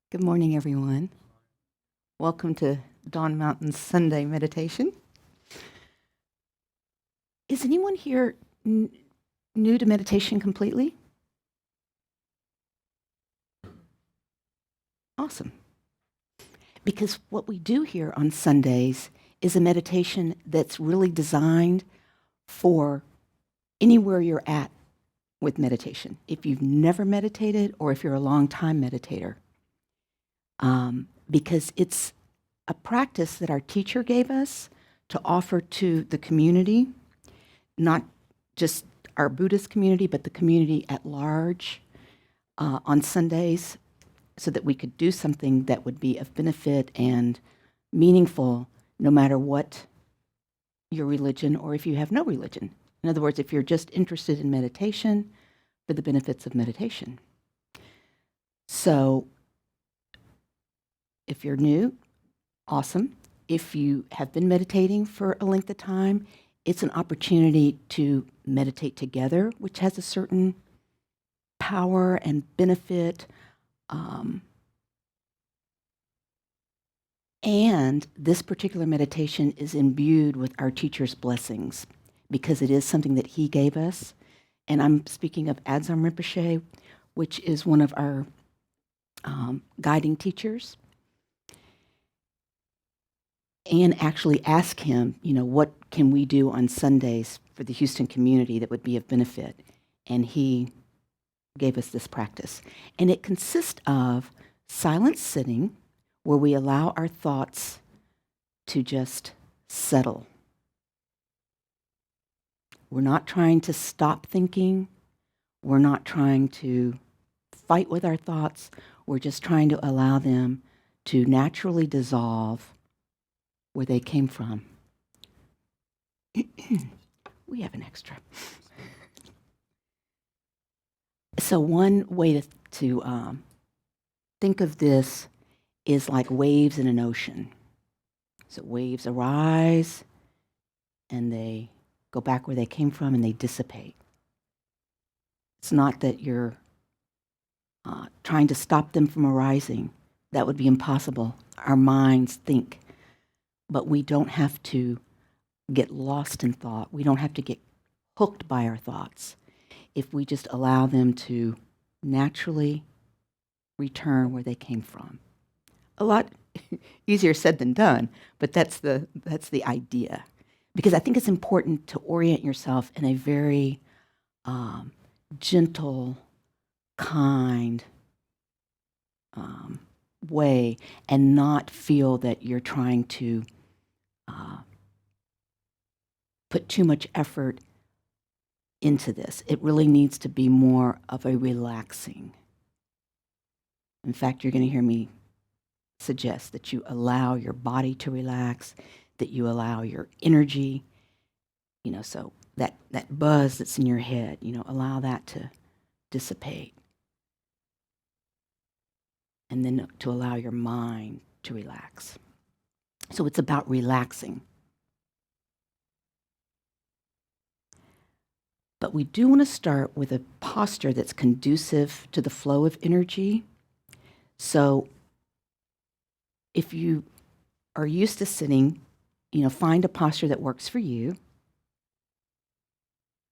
Good morning, everyone. Welcome to Dawn Mountain Sunday Meditation. Is anyone here new to meditation completely? Awesome. Because what we do here on Sundays is a meditation that's really designed for anywhere you're at with meditation. If you've never meditated or if you're a long time meditator, because it's a practice that our teacher gave us to offer to the community, not just our Buddhist community, but the community at large on Sundays, so that we could do something that would be of benefit and meaningful no matter what your religion or if you have no religion. In other words, if you're just interested in meditation for the benefits of meditation. So if you're new, awesome. If you have been meditating for a length of time, it's an opportunity to meditate together, which has a certain power and benefit. And this particular meditation is imbued with our teacher's blessings because it is something that he gave us. And I'm speaking of Adzam Rinpoche, which is one of our guiding teachers. And actually ask him, what can we do on Sundays for the Houston community that would be of benefit? And he gave us this practice. And it consists of silent sitting, where we allow our thoughts to just settle. We're not trying to stop thinking. We're not trying to fight with our thoughts. We're just trying to allow them to naturally dissolve where they came from. We have an extra. So one way to think of this is like waves in an ocean. So waves arise and they go back where they came from and they dissipate. It's not that you're trying to stop them from arising. That would be impossible. Our minds think. But we don't have to get lost in thought. We don't have to get hooked by our thoughts if we just allow them to naturally return where they came from. A lot easier said than done, but that's the idea. Because I think it's important to orient yourself in a very gentle, kind way and not feel that you're trying to put too much effort into this. It really needs to be more of a relaxing. In fact, you're going to hear me suggest that you allow your body to relax, that you allow your energy, so that buzz that's in your head, allow that to dissipate. And then to allow your mind to relax. So it's about relaxing. But we do want to start with a posture that's conducive to the flow of energy. So if you are used to sitting, find a posture that works for you.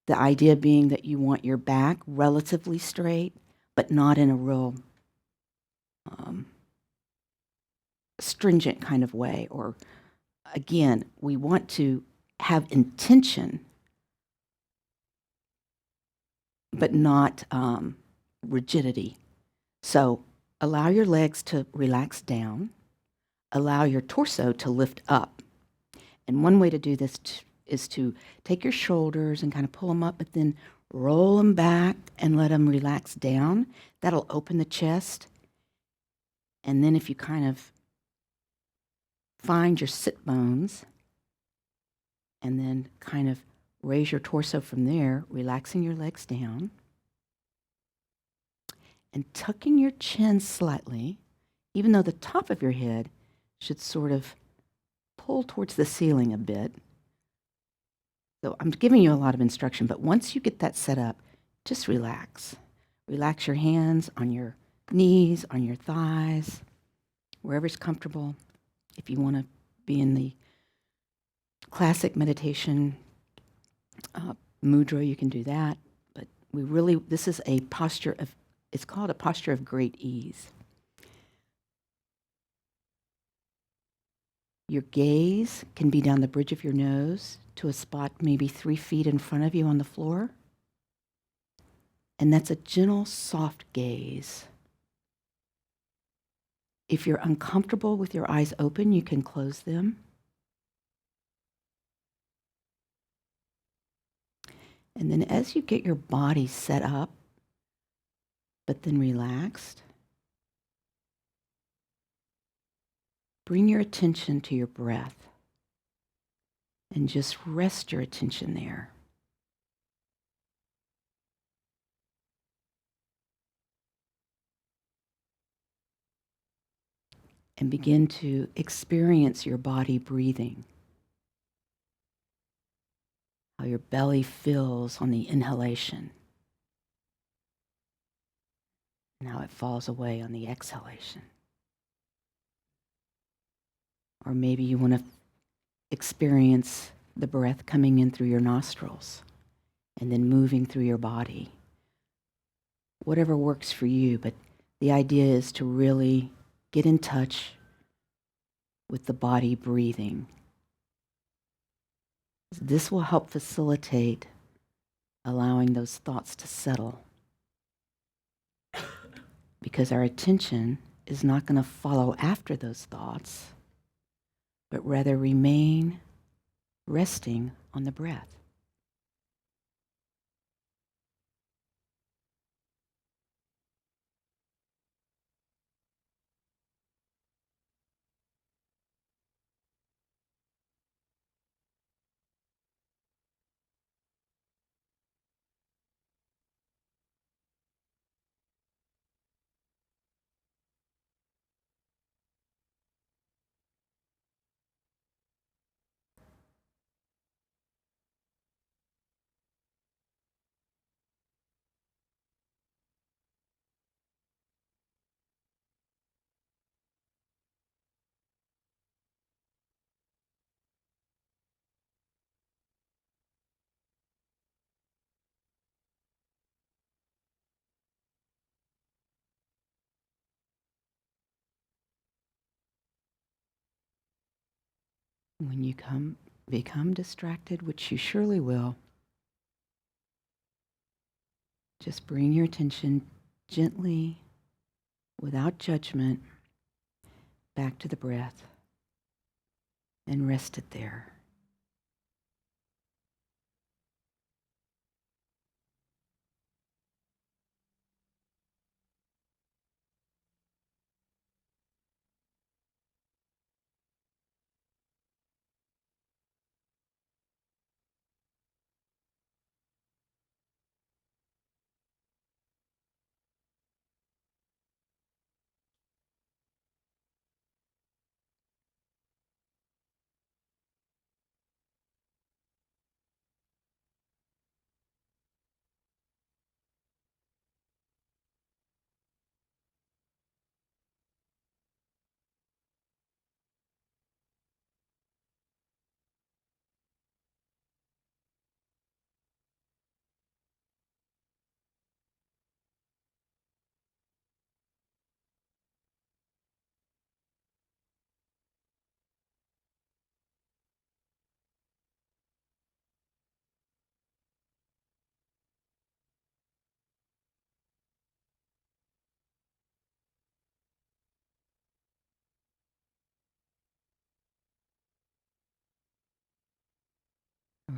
The idea being that you want your back relatively straight, but not in a real stringent kind of way. Or again, we want to have intention, but not rigidity. So allow your legs to relax down. Allow your torso to lift up. And one way to do this is to take your shoulders and kind of pull them up, but then roll them back and let them relax down. That'll open the chest. And then if you kind of find your sit bones and then kind of raise your torso from there, relaxing your legs down and tucking your chin slightly, even though the top of your head should sort of pull towards the ceiling a bit. So I'm giving you a lot of instruction, but once you get that set up, just relax. Relax your hands on your knees, on your thighs, wherever's comfortable. If you want to be in the classic meditation mudra, you can do that. But this is a posture of, it's called a posture of great ease. Your gaze can be down the bridge of your nose to a spot maybe 3 feet in front of you on the floor. And that's a gentle, soft gaze. If you're uncomfortable with your eyes open, you can close them. And then as you get your body set up, but then relaxed, bring your attention to your breath and just rest your attention there. And begin to experience your body breathing. How your belly fills on the inhalation and how it falls away on the exhalation. Or maybe you want to experience the breath coming in through your nostrils and then moving through your body. Whatever works for you, but the idea is to really get in touch with the body breathing. This will help facilitate allowing those thoughts to settle, because our attention is not going to follow after those thoughts, but rather remain resting on the breath. When you become distracted, which you surely will, just bring your attention gently, without judgment, back to the breath and rest it there.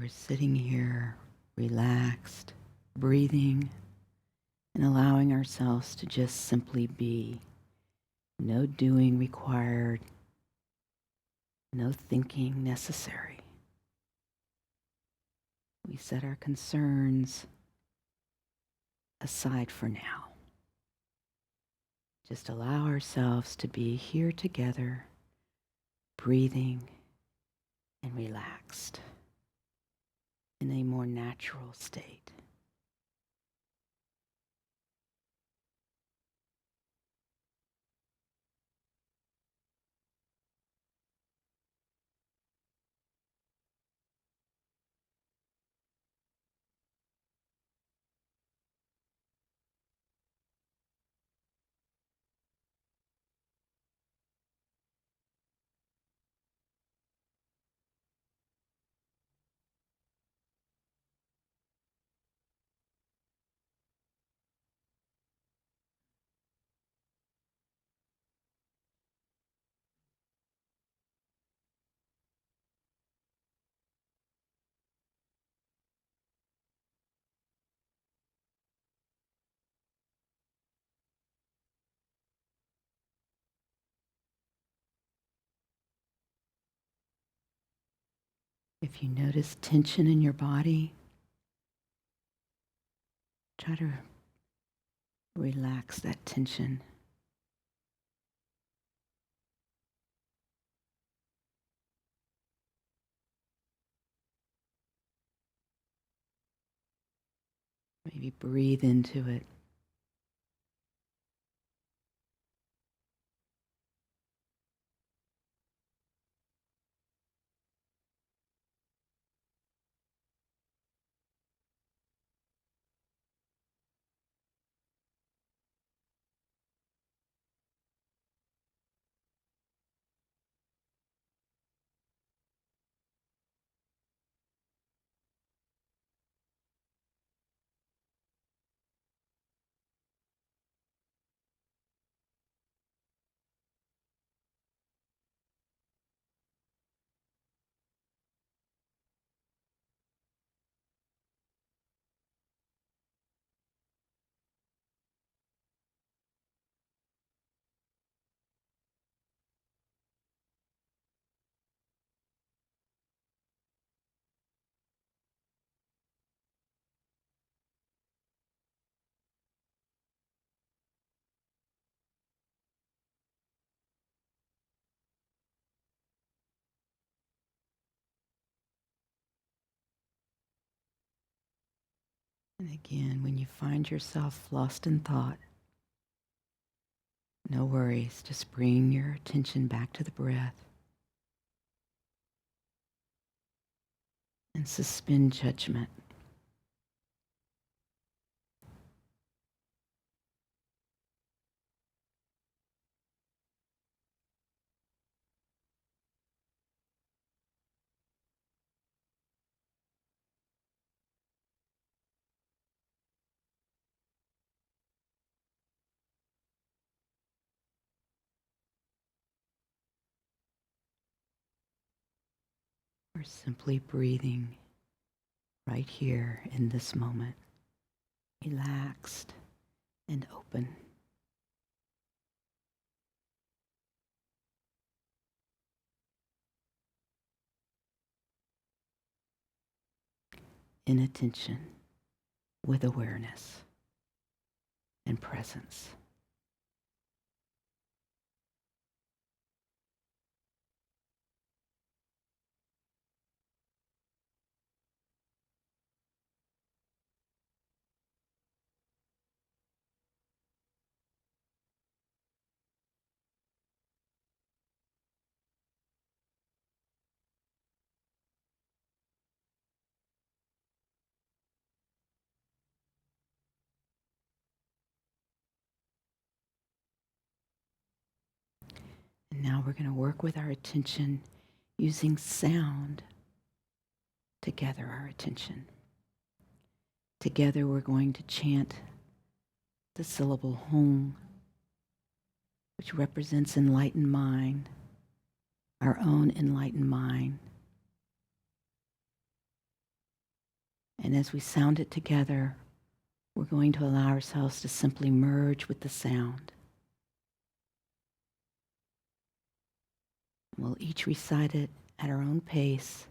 We're sitting here relaxed, breathing, and allowing ourselves to just simply be. No doing required, no thinking necessary. We set our concerns aside for now. Just allow ourselves to be here together, breathing and relaxed in a more natural state. If you notice tension in your body, try to relax that tension. Maybe breathe into it. And again, when you find yourself lost in thought, no worries, just bring your attention back to the breath and suspend judgment. Or simply breathing right here in this moment, relaxed and open. In attention, with awareness and presence. And now we're going to work with our attention using sound to gather our attention. Together we're going to chant the syllable Hong, which represents enlightened mind, our own enlightened mind. And as we sound it together, we're going to allow ourselves to simply merge with the sound. We'll each recite it at our own pace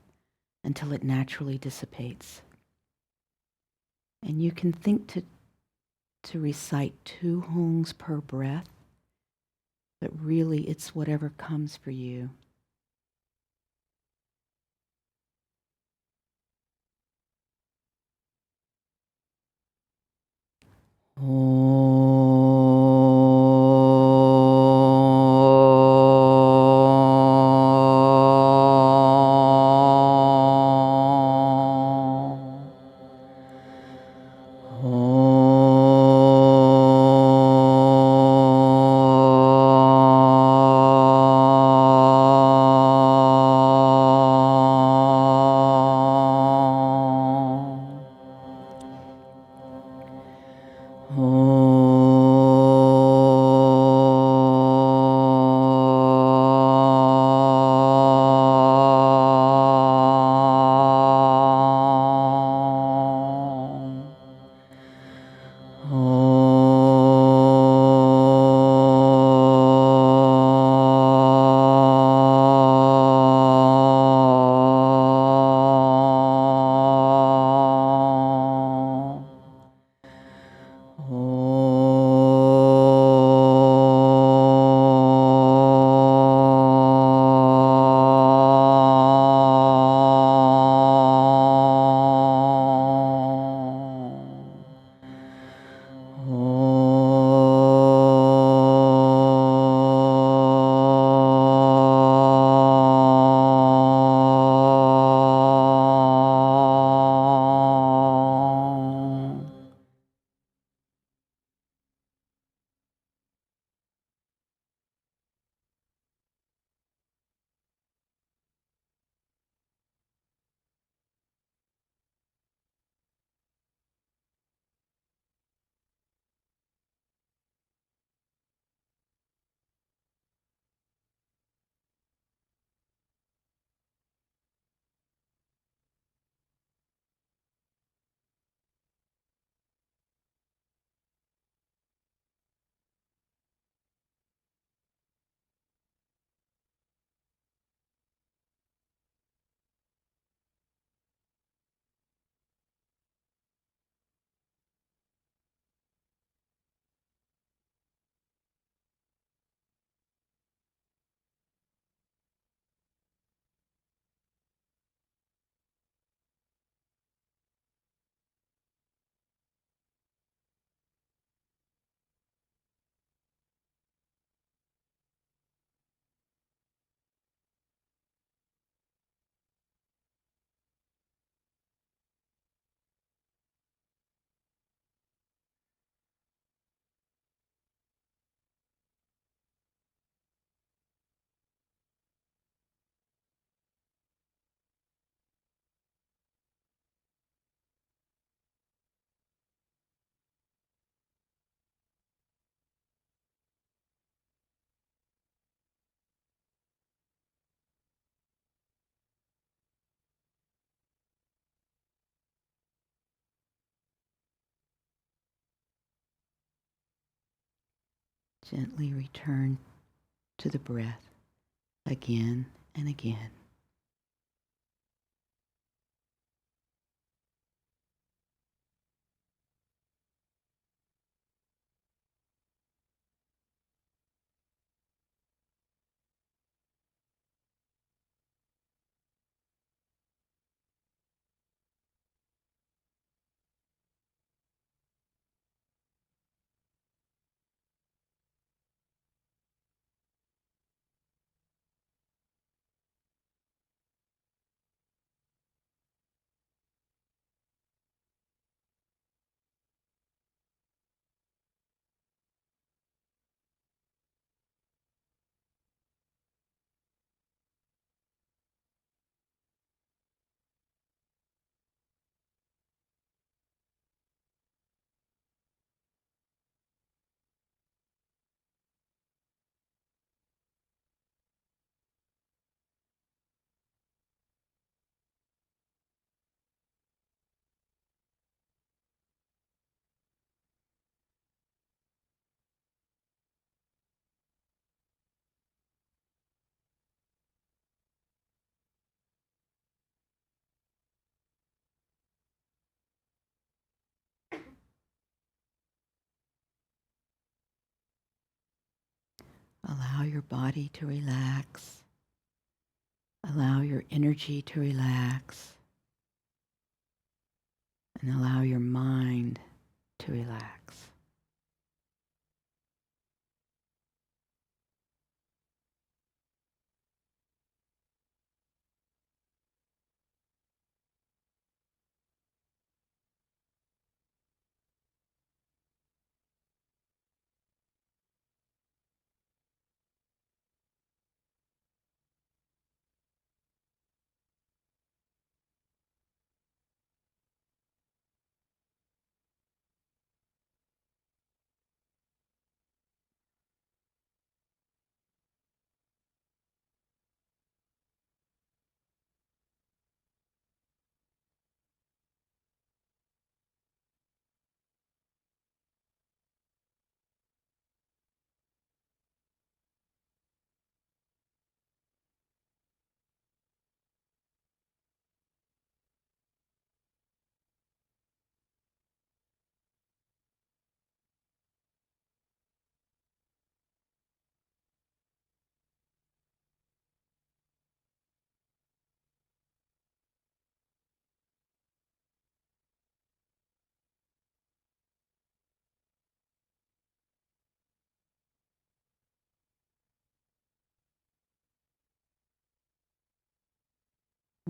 until it naturally dissipates. And you can think to recite 2 hongs per breath, but really it's whatever comes for you. Oh. Gently return to the breath again and again. Allow your body to relax. Allow your energy to relax. And allow your mind to relax.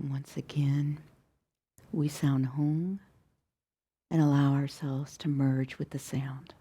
And once again, we sound home and allow ourselves to merge with the sound.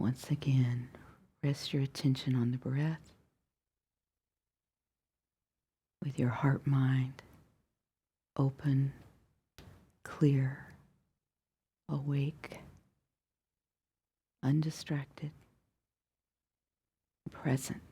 Once again, rest your attention on the breath with your heart mind open, clear, awake, undistracted, present.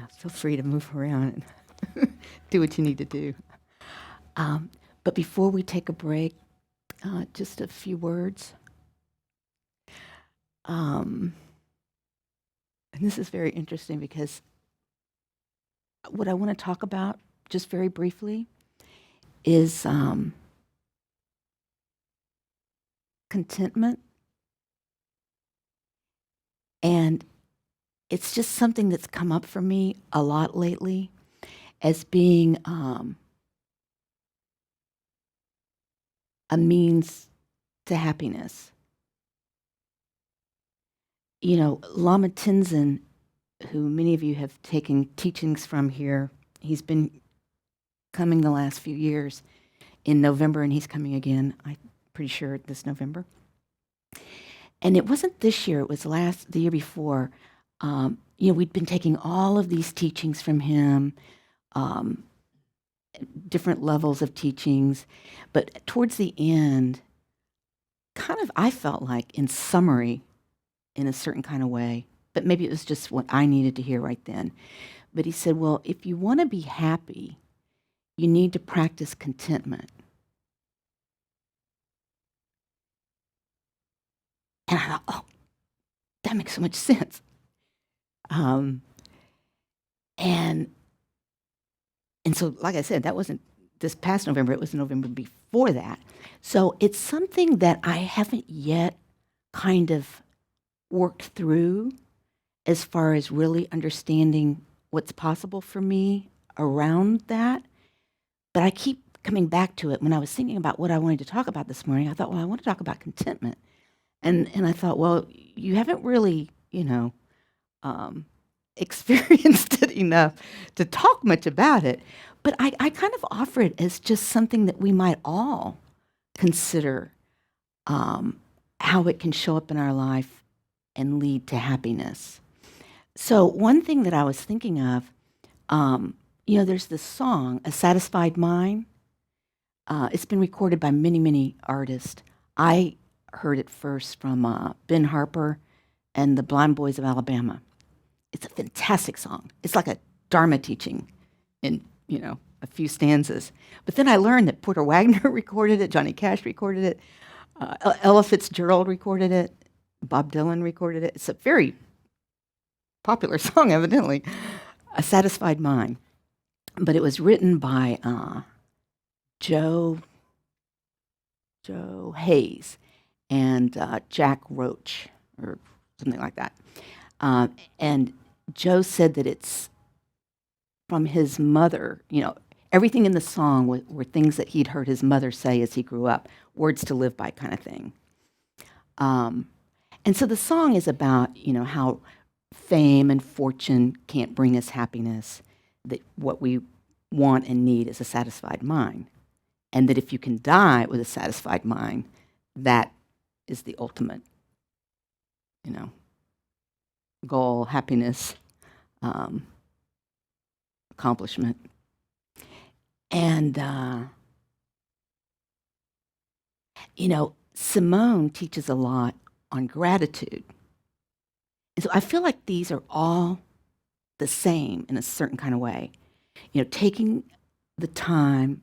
Yeah, feel free to move around and do what you need to do. But before we take a break, just a few words. And this is very interesting because what I want to talk about, just very briefly, is contentment. And it's just something that's come up for me a lot lately as being a means to happiness. You know, Lama Tenzin, who many of you have taken teachings from here, he's been coming the last few years in November, and he's coming again, I'm pretty sure, this November. And it wasn't this year, it was the year before. You know, we'd been taking all of these teachings from him, different levels of teachings, but towards the end, kind of, I felt like, in summary, in a certain kind of way, but maybe it was just what I needed to hear right then. But he said, well, if you want to be happy, you need to practice contentment. And I thought, oh, that makes so much sense. And so, like I said, that wasn't this past November, it was November before that. So it's something that I haven't yet kind of worked through as far as really understanding what's possible for me around that. But I keep coming back to it. When I was thinking about what I wanted to talk about this morning, I thought, well, I want to talk about contentment. And I thought, well, you haven't really, experienced it enough to talk much about it. But I kind of offer it as just something that we might all consider how it can show up in our life and lead to happiness. So one thing that I was thinking of, there's this song, A Satisfied Mind. It's been recorded by many, many artists. I heard it first from Ben Harper and the Blind Boys of Alabama. It's a fantastic song. It's like a Dharma teaching in, a few stanzas. But then I learned that Porter Wagner recorded it, Johnny Cash recorded it, Ella Fitzgerald recorded it, Bob Dylan recorded it. It's a very popular song, evidently, A Satisfied Mind. But it was written by Joe Hayes and Jack Roach, or something like that. And Joe said that it's from his mother. Everything in the song were things that he'd heard his mother say as he grew up, words to live by kind of thing. And so the song is about, how fame and fortune can't bring us happiness, that what we want and need is a satisfied mind. And that if you can die with a satisfied mind, that is the ultimate, goal, happiness, accomplishment. And, Simone teaches a lot on gratitude. And so I feel like these are all the same in a certain kind of way. Taking the time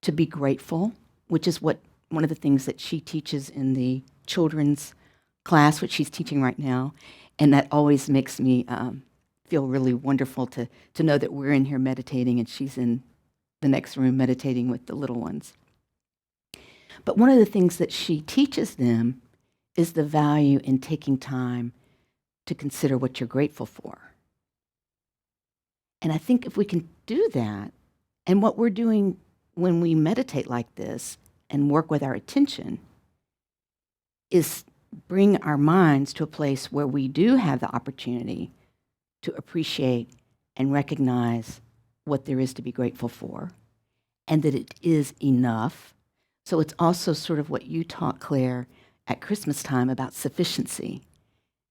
to be grateful, which is one of the things that she teaches in the children's class, which she's teaching right now. And that always makes me feel really wonderful to know that we're in here meditating and she's in the next room meditating with the little ones. But one of the things that she teaches them is the value in taking time to consider what you're grateful for. And I think if we can do that, and what we're doing when we meditate like this and work with our attention is bring our minds to a place where we do have the opportunity to appreciate and recognize what there is to be grateful for, and that it is enough. So it's also sort of what you taught, Claire, at Christmas time about sufficiency.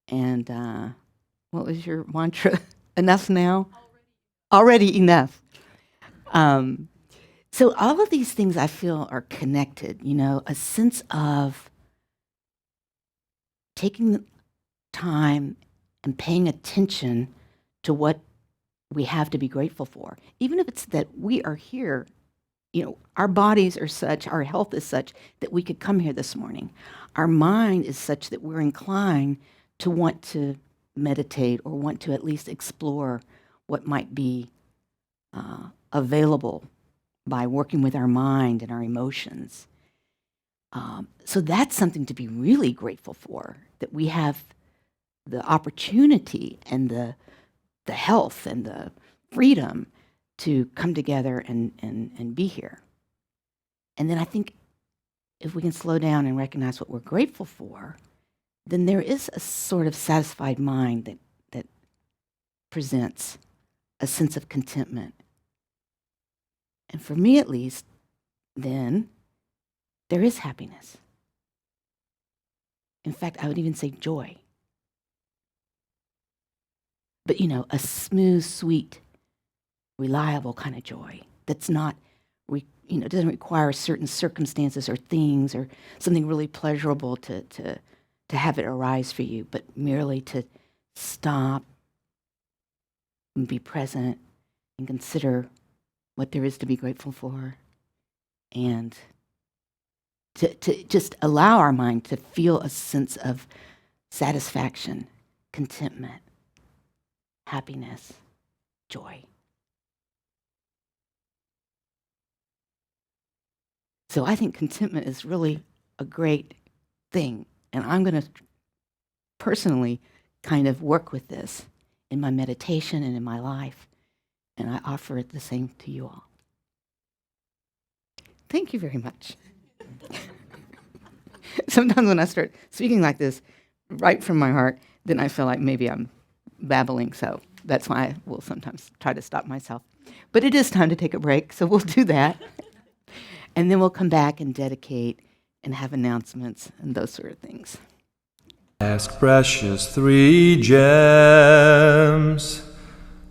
And what was your mantra? Enough now? Already enough. So all of these things I feel are connected, a sense of taking time and paying attention to what we have to be grateful for. Even if it's that we are here, our bodies are such, our health is such that we could come here this morning. Our mind is such that we're inclined to want to meditate or want to at least explore what might be available by working with our mind and our emotions. So that's something to be really grateful for, that we have the opportunity and the health and the freedom to come together and be here. And then I think if we can slow down and recognize what we're grateful for, then there is a sort of satisfied mind that presents a sense of contentment. And for me at least, then there is happiness. In fact, I would even say joy. But a smooth, sweet, reliable kind of joy that's not, doesn't require certain circumstances or things or something really pleasurable to have it arise for you, but merely to stop and be present and consider what there is to be grateful for, and to just allow our mind to feel a sense of satisfaction, contentment, happiness, joy. So I think contentment is really a great thing, and I'm going to personally kind of work with this in my meditation and in my life, and I offer it the same to you all. Thank you very much. Sometimes when I start speaking like this, right from my heart, then I feel like maybe I'm babbling, so that's why I will sometimes try to stop myself. But it is time to take a break, so we'll do that. And then we'll come back and dedicate and have announcements and those sort of things. Ask precious 3 gems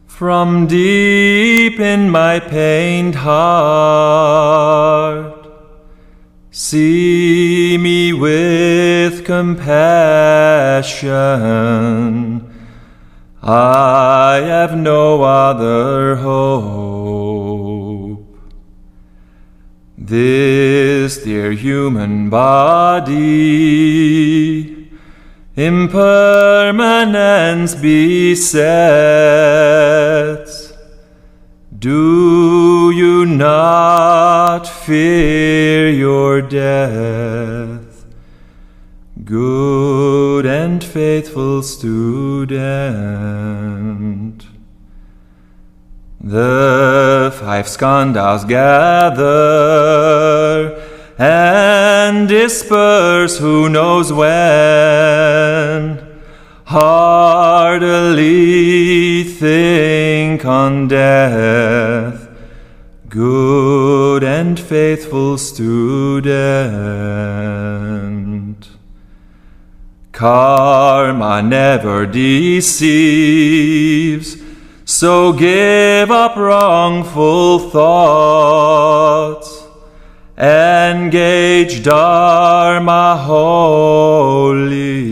from deep in my pained heart. See me with compassion. I have no other hope. This dear human body, impermanence besets. Do you not fear your death, good and faithful student? The 5 skandhas gather and disperse who knows when. Heartily think on death, good and faithful student. Karma never deceives, so give up wrongful thoughts. Engage Dharma wholly.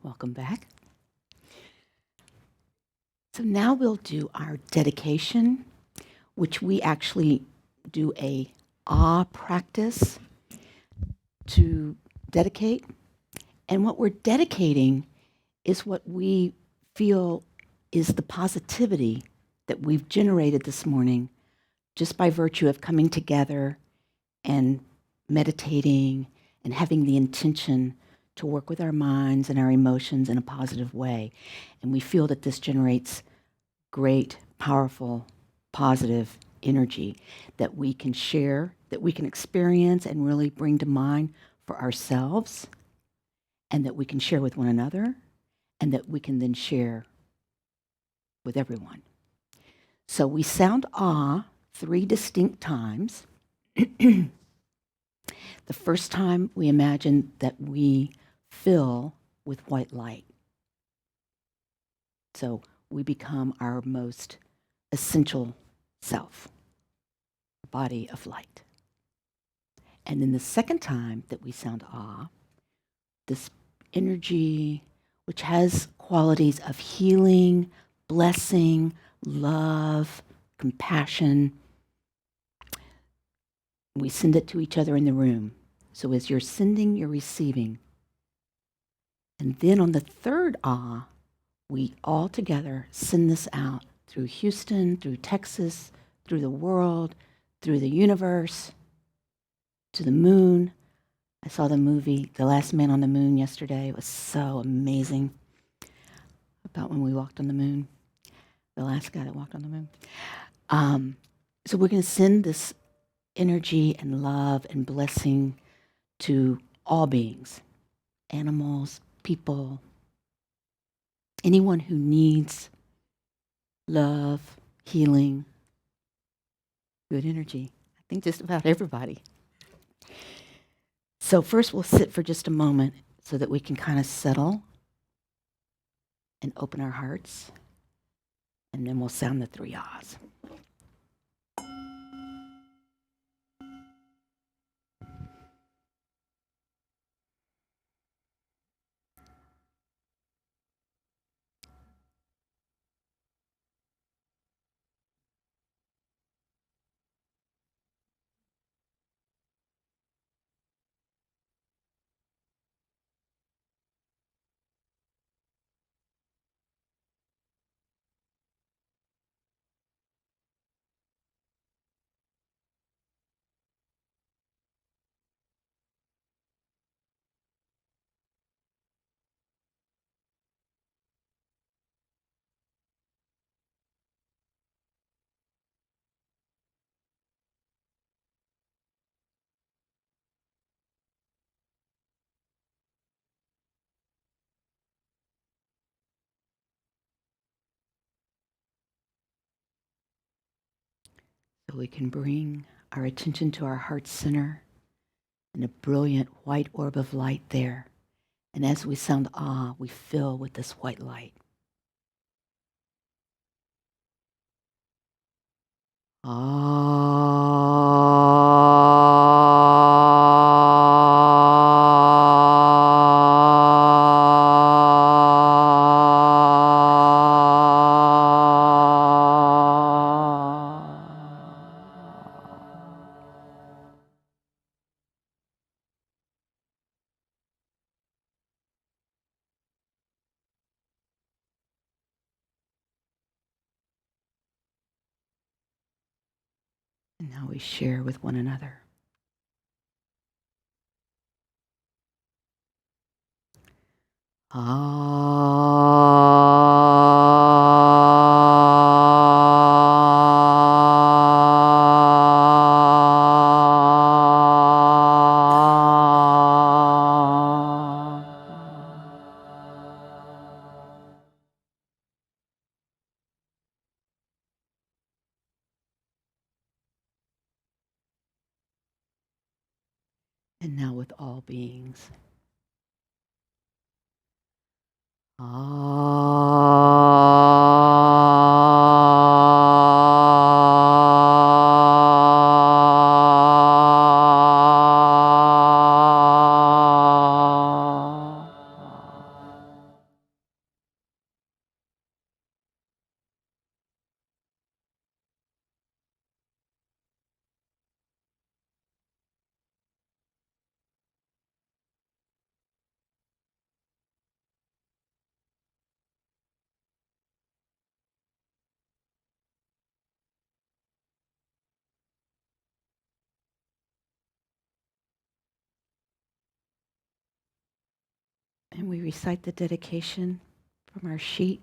Welcome back. So now we'll do our dedication, which we actually do a practice to dedicate. And what we're dedicating is what we feel is the positivity that we've generated this morning just by virtue of coming together and meditating and having the intention to work with our minds and our emotions in a positive way. And we feel that this generates great, powerful, positive energy that we can share, that we can experience and really bring to mind for ourselves, and that we can share with one another, and that we can then share with everyone. So we sound ah 3 distinct times. The first time we imagine that we fill with white light. So we become our most essential self, a body of light. And then the second time that we sound ah, this energy which has qualities of healing, blessing, love, compassion. We send it to each other in the room. So as you're sending, you're receiving. And then on the third ah, we all together send this out through Houston, through Texas, through the world, through the universe, to the moon. I saw the movie The Last Man on the Moon yesterday. It was so amazing about when we walked on the moon, the last guy that walked on the moon. So we're going to send this energy and love and blessing to all beings, animals, people, anyone who needs love, healing, good energy. I think just about everybody. So first we'll sit for just a moment so that we can kind of settle and open our hearts, and then we'll sound the 3 ahs. So we can bring our attention to our heart center and a brilliant white orb of light there. And as we sound ah, we fill with this white light. And now we share with one another. And now with all beings. And we recite the dedication from our sheet.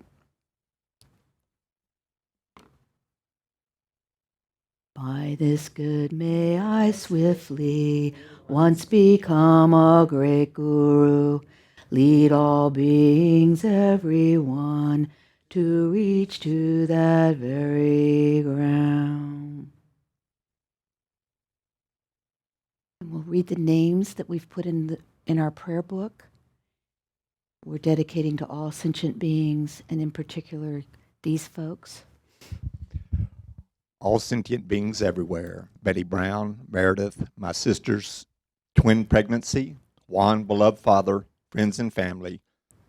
By this good may I swiftly once become a great guru, lead all beings, everyone, to reach to that very ground. And we'll read the names that we've put in our prayer book. We're dedicating to all sentient beings, and in particular, these folks. All sentient beings everywhere. Betty Brown, Meredith, my sister's twin pregnancy, Juan, beloved father, friends and family,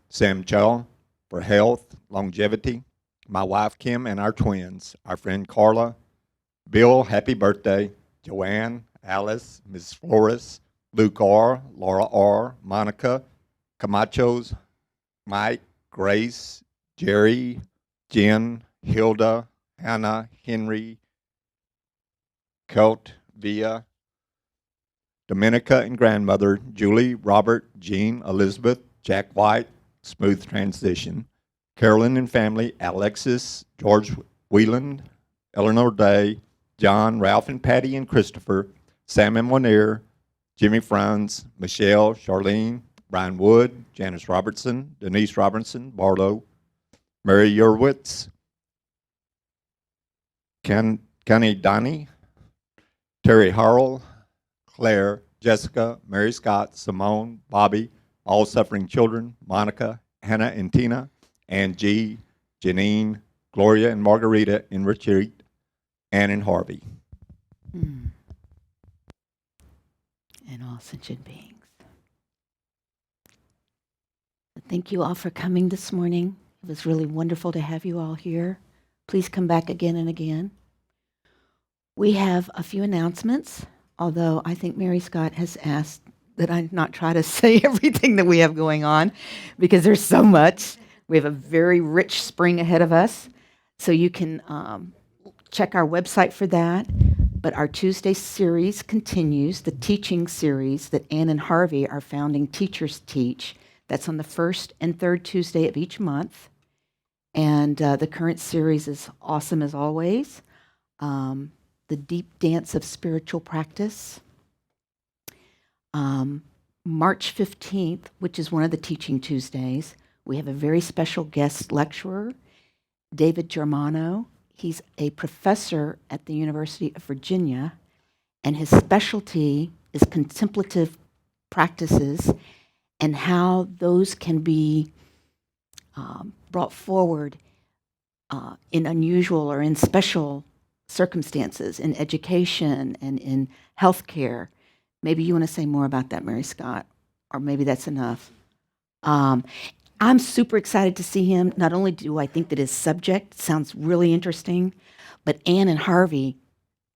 Sam Chow for health, longevity, my wife Kim and our twins, our friend Carla, Bill, happy birthday, Joanne, Alice, Ms. Flores, Luke R., Laura R., Monica, Camacho's, Mike, Grace, Jerry, Jen, Hilda, Hannah, Henry, Colt, Via, Dominica and grandmother, Julie, Robert, Jean, Elizabeth, Jack White, smooth transition, Carolyn and family, Alexis, George Wheeland, Eleanor Day, John, Ralph and Patty and Christopher, Sam and Moneer, Jimmy Franz, Michelle, Charlene, Brian Wood, Janice Robertson, Denise Robinson, Barlow, Mary Yerwitz, Connie Donnie, Terry Harrell, Claire, Jessica, Mary Scott, Simone, Bobby, all suffering children, Monica, Hannah and Tina, Ann G, Janine, Gloria and Margarita in retreat, Ann and Harvey. And all sentient beings. Thank you all for coming this morning. It was really wonderful to have you all here. Please come back again and again. We have a few announcements, although I think Mary Scott has asked that I not try to say everything that we have going on because there's so much. We have a very rich spring ahead of us, so you can check our website for that. But our Tuesday series continues, the teaching series that Ann and Harvey, our founding teachers, teach. That's on the first and third Tuesday of each month. And the current series is awesome as always. The Deep Dance of Spiritual Practice. March 15th, which is one of the Teaching Tuesdays, we have a very special guest lecturer, David Germano. He's a professor at the University of Virginia, and his specialty is contemplative practices and how those can be brought forward in unusual or in special circumstances in education and in healthcare. Maybe you want to say more about that, Mary Scott, or maybe that's enough. I'm super excited to see him. Not only do I think that his subject sounds really interesting, but Ann and Harvey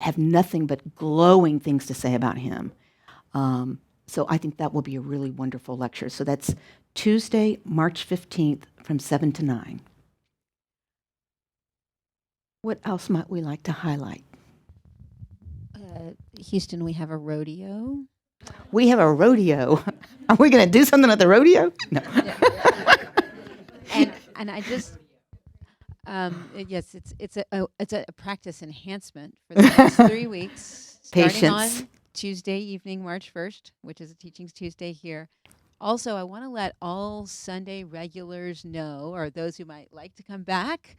have nothing but glowing things to say about him. So I think that will be a really wonderful lecture. So that's Tuesday, March 15th from 7 to 9. What else might we like to highlight? Houston, we have a rodeo. We have a rodeo. Are we going to do something at the rodeo? No. And I just yes, it's a practice enhancement for the next 3 weeks, starting Patience. on Tuesday evening, March 1st, which is a Teachings Tuesday here. Also, I want to let all Sunday regulars know, or those who might like to come back,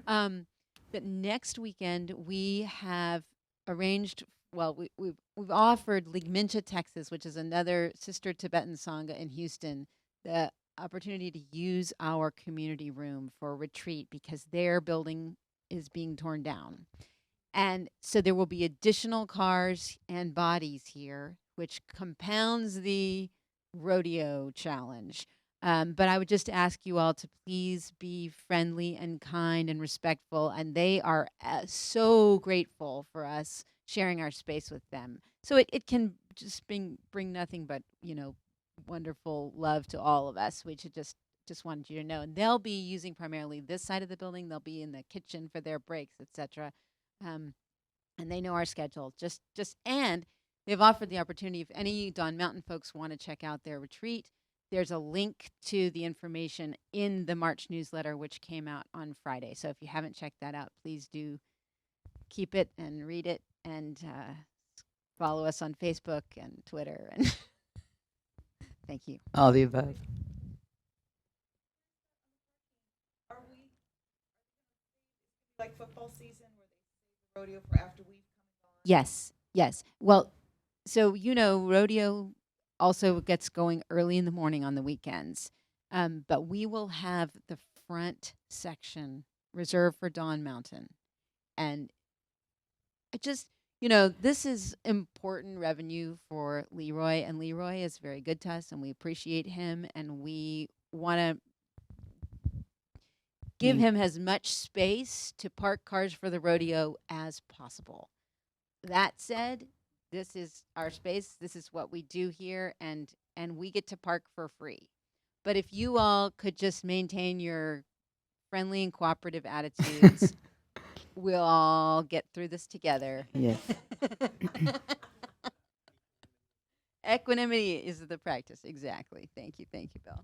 that next weekend we have arranged. Well, we've offered Ligmincha, Texas, which is another sister Tibetan Sangha in Houston, the opportunity to use our community room for a retreat because their building is being torn down. And so there will be additional cars and bodies here, which compounds the rodeo challenge. But I would just ask you all to please be friendly and kind and respectful. And they are so grateful for us sharing our space with them. So it can just bring nothing but, wonderful love to all of us. We should just wanted you to know. And they'll be using primarily this side of the building. They'll be in the kitchen for their breaks, etc. And they know our schedule. And they've offered the opportunity if any Dawn Mountain folks want to check out their retreat. There's a link to the information in the March newsletter, which came out on Friday. So if you haven't checked that out, please do keep it and read it and follow us on Facebook and Twitter. And thank you. All the above. Like football season where they save the rodeo for after we've come and gone? Yes. Well, so rodeo also gets going early in the morning on the weekends, but we will have the front section reserved for Dawn Mountain, and it just this is important revenue for Leroy, and Leroy is very good to us, and we appreciate him, and we want to give him as much space to park cars for the rodeo as possible. That said, this is our space. This is what we do here, and we get to park for free. But if you all could just maintain your friendly and cooperative attitudes, we'll all get through this together. Yes. Equanimity is the practice. Exactly. Thank you, Bill.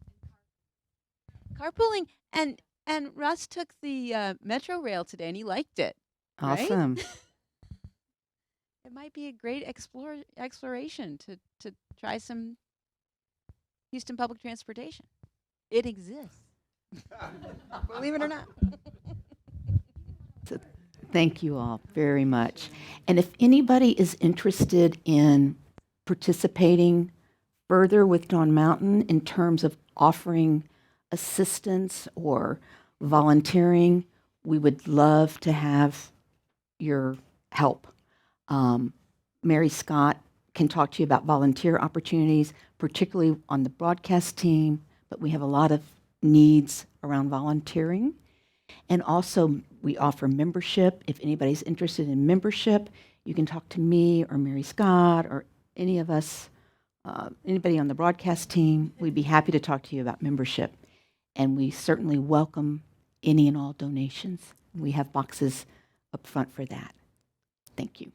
Carpooling, and Russ took the Metro Rail today, and he liked it. Right? Awesome. It might be a great exploration to try some Houston public transportation. It exists. Believe it or not. So thank you all very much. And if anybody is interested in participating further with Dawn Mountain in terms of offering assistance or volunteering, we would love to have your help. Mary Scott can talk to you about volunteer opportunities, particularly on the broadcast team, but we have a lot of needs around volunteering. And also, we offer membership. If anybody's interested in membership, you can talk to me or Mary Scott or any of us, anybody on the broadcast team. We'd be happy to talk to you about membership. And we certainly welcome any and all donations. We have boxes up front for that. Thank you.